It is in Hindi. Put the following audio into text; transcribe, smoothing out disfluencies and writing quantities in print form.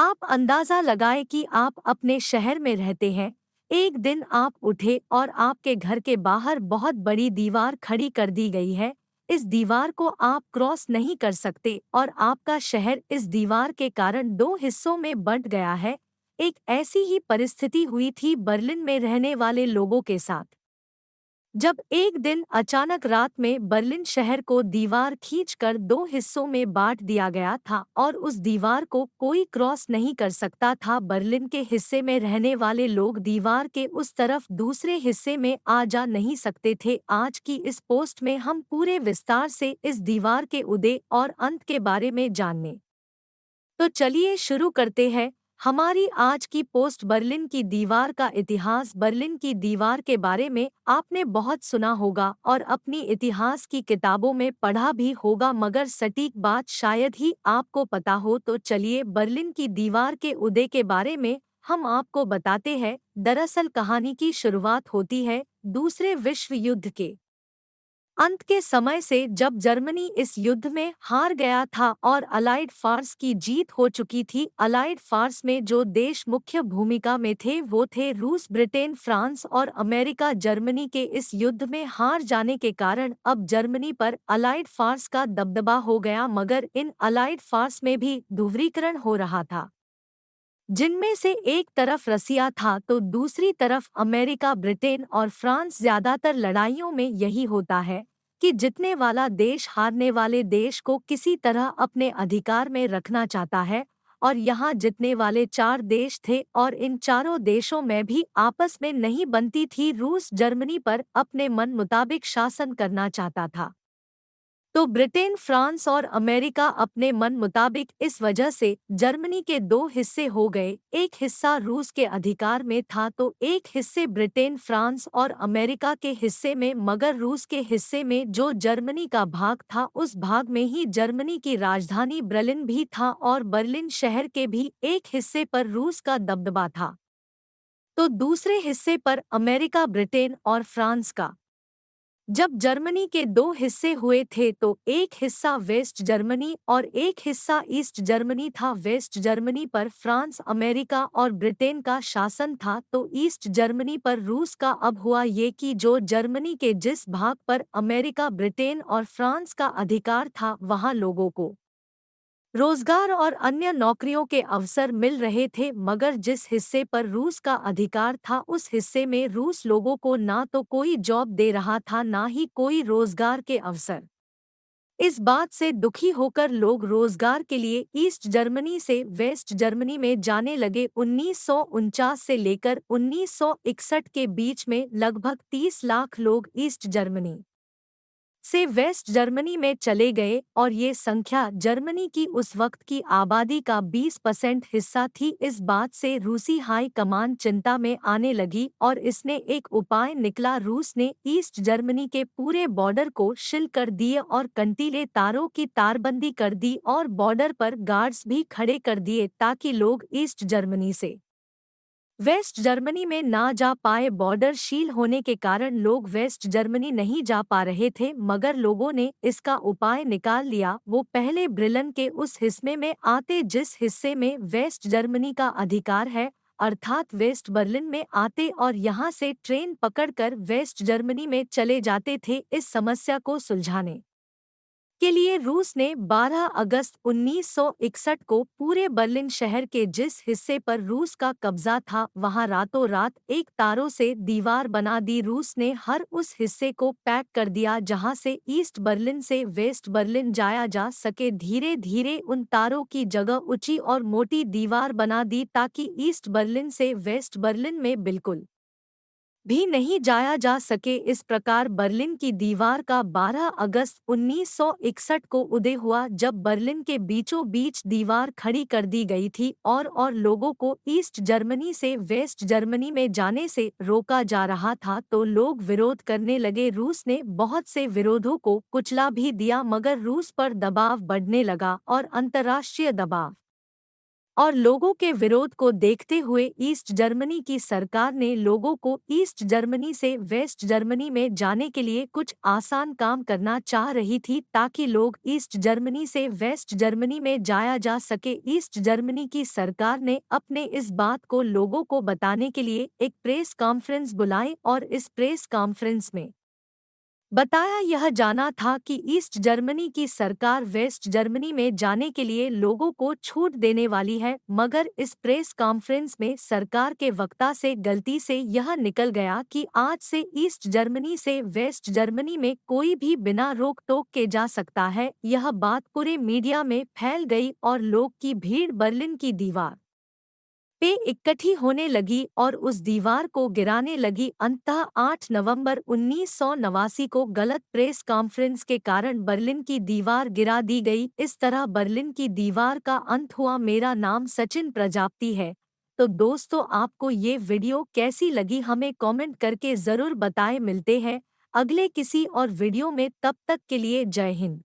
आप अंदाजा लगाएं कि आप अपने शहर में रहते हैं। एक दिन आप उठे और आपके घर के बाहर बहुत बड़ी दीवार खड़ी कर दी गई है। इस दीवार को आप क्रॉस नहीं कर सकते और आपका शहर इस दीवार के कारण दो हिस्सों में बंट गया है। एक ऐसी ही परिस्थिति हुई थी बर्लिन में रहने वाले लोगों के साथ। जब एक दिन अचानक रात में बर्लिन शहर को दीवार खींचकर दो हिस्सों में बांट दिया गया था और उस दीवार को कोई क्रॉस नहीं कर सकता था। बर्लिन के हिस्से में रहने वाले लोग दीवार के उस तरफ दूसरे हिस्से में आ जा नहीं सकते थे। आज की इस पोस्ट में हम पूरे विस्तार से इस दीवार के उदय और अंत के बारे में जानने। तो चलिए शुरू करते हैं हमारी आज की पोस्ट। बर्लिन की दीवार का इतिहास। बर्लिन की दीवार के बारे में आपने बहुत सुना होगा और अपनी इतिहास की किताबों में पढ़ा भी होगा, मगर सटीक बात शायद ही आपको पता हो। तो चलिए बर्लिन की दीवार के उदय के बारे में हम आपको बताते हैं। दरअसल कहानी की शुरुआत होती है दूसरे विश्व युद्ध के अंत के समय से, जब जर्मनी इस युद्ध में हार गया था और अलाइड फार्स की जीत हो चुकी थी। अलाइड फार्स में जो देश मुख्य भूमिका में थे वो थे रूस, ब्रिटेन, फ्रांस और अमेरिका। जर्मनी के इस युद्ध में हार जाने के कारण अब जर्मनी पर अलाइड फार्स का दबदबा हो गया, मगर इन अलाइड फार्स में भी ध्रुवीकरण हो रहा था, जिनमें से एक तरफ रसिया था तो दूसरी तरफ अमेरिका, ब्रिटेन और फ्रांस। ज्यादातर लड़ाइयों में यही होता है कि जीतने वाला देश हारने वाले देश को किसी तरह अपने अधिकार में रखना चाहता है, और यहाँ जितने वाले चार देश थे और इन चारों देशों में भी आपस में नहीं बनती थी। रूस जर्मनी पर अपने मन मुताबिक शासन करना चाहता था, तो ब्रिटेन, फ्रांस और अमेरिका अपने मन मुताबिक। इस वजह से जर्मनी के दो हिस्से हो गए। एक हिस्सा रूस के अधिकार में था तो एक हिस्से ब्रिटेन, फ्रांस और अमेरिका के हिस्से में। मगर रूस के हिस्से में जो जर्मनी का भाग था उस भाग में ही जर्मनी की राजधानी बर्लिन भी था और बर्लिन शहर के भी एक हिस्से पर रूस का दबदबा था, तो दूसरे हिस्से पर अमेरिका, ब्रिटेन और फ्रांस का। जब जर्मनी के दो हिस्से हुए थे तो एक हिस्सा वेस्ट जर्मनी और एक हिस्सा ईस्ट जर्मनी था। वेस्ट जर्मनी पर फ्रांस, अमेरिका और ब्रिटेन का शासन था तो ईस्ट जर्मनी पर रूस का। अब हुआ ये कि जो जर्मनी के जिस भाग पर अमेरिका, ब्रिटेन और फ्रांस का अधिकार था वहां लोगों को रोजगार और अन्य नौकरियों के अवसर मिल रहे थे, मगर जिस हिस्से पर रूस का अधिकार था उस हिस्से में रूस लोगों को ना तो कोई जॉब दे रहा था ना ही कोई रोजगार के अवसर। इस बात से दुखी होकर लोग रोजगार के लिए ईस्ट जर्मनी से वेस्ट जर्मनी में जाने लगे। 1949 से लेकर 1961 के बीच में लगभग 30 लाख लोग ईस्ट जर्मनी से वेस्ट जर्मनी में चले गए और ये संख्या जर्मनी की उस वक्त की आबादी का 20% हिस्सा थी। इस बात से रूसी हाई कमान चिंता में आने लगी और इसने एक उपाय निकला। रूस ने ईस्ट जर्मनी के पूरे बॉर्डर को सील कर दिए और कंटीले तारों की तारबंदी कर दी और बॉर्डर पर गार्ड्स भी खड़े कर दिए ताकि लोग ईस्ट जर्मनी से वेस्ट जर्मनी में ना जा पाए। बॉर्डर सील होने के कारण लोग वेस्ट जर्मनी नहीं जा पा रहे थे, मगर लोगों ने इसका उपाय निकाल लिया। वो पहले बर्लिन के उस हिस्से में आते जिस हिस्से में वेस्ट जर्मनी का अधिकार है, अर्थात वेस्ट बर्लिन में आते और यहाँ से ट्रेन पकड़कर वेस्ट जर्मनी में चले जाते थे। इस समस्या को सुलझाने के लिए रूस ने 12 अगस्त 1961 को पूरे बर्लिन शहर के जिस हिस्से पर रूस का कब्जा था वहां रातों रात एक तारों से दीवार बना दी। रूस ने हर उस हिस्से को पैक कर दिया जहां से ईस्ट बर्लिन से वेस्ट बर्लिन जाया जा सके। धीरे धीरे उन तारों की जगह ऊंची और मोटी दीवार बना दी ताकि ईस्ट बर्लिन से वेस्ट बर्लिन में बिल्कुल भी नहीं जाया जा सके। इस प्रकार बर्लिन की दीवार का 12 अगस्त 1961 को उदय हुआ, जब बर्लिन के बीचों बीच दीवार खड़ी कर दी गई थी और लोगों को ईस्ट जर्मनी से वेस्ट जर्मनी में जाने से रोका जा रहा था तो लोग विरोध करने लगे। रूस ने बहुत से विरोधों को कुचला भी दिया, मगर रूस पर दबाव बढ़ने लगा और अंतर्राष्ट्रीय दबाव और लोगों के विरोध को देखते हुए ईस्ट जर्मनी की सरकार ने लोगों को ईस्ट जर्मनी से वेस्ट जर्मनी में जाने के लिए कुछ आसान काम करना चाह रही थी ताकि लोग ईस्ट जर्मनी से वेस्ट जर्मनी में जाया जा सके। ईस्ट जर्मनी की सरकार ने अपने इस बात को लोगों को बताने के लिए एक प्रेस कॉन्फ्रेंस बुलाई और इस प्रेस कॉन्फ्रेंस में बताया यह जाना था कि ईस्ट जर्मनी की सरकार वेस्ट जर्मनी में जाने के लिए लोगों को छूट देने वाली है, मगर इस प्रेस कॉन्फ्रेंस में सरकार के वक्ता से गलती से यह निकल गया कि आज से ईस्ट जर्मनी से वेस्ट जर्मनी में कोई भी बिना रोक टोक के जा सकता है। यह बात पूरे मीडिया में फैल गई और लोग की भीड़ बर्लिन की दीवार पे इकट्ठी होने लगी और उस दीवार को गिराने लगी। अंततः 8 नवंबर 1989 को गलत प्रेस कॉन्फ्रेंस के कारण बर्लिन की दीवार गिरा दी गई। इस तरह बर्लिन की दीवार का अंत हुआ। मेरा नाम सचिन प्रजापति है। तो दोस्तों, आपको ये वीडियो कैसी लगी हमें कमेंट करके ज़रूर बताएं। मिलते हैं अगले किसी और वीडियो में, तब तक के लिए जय हिंद।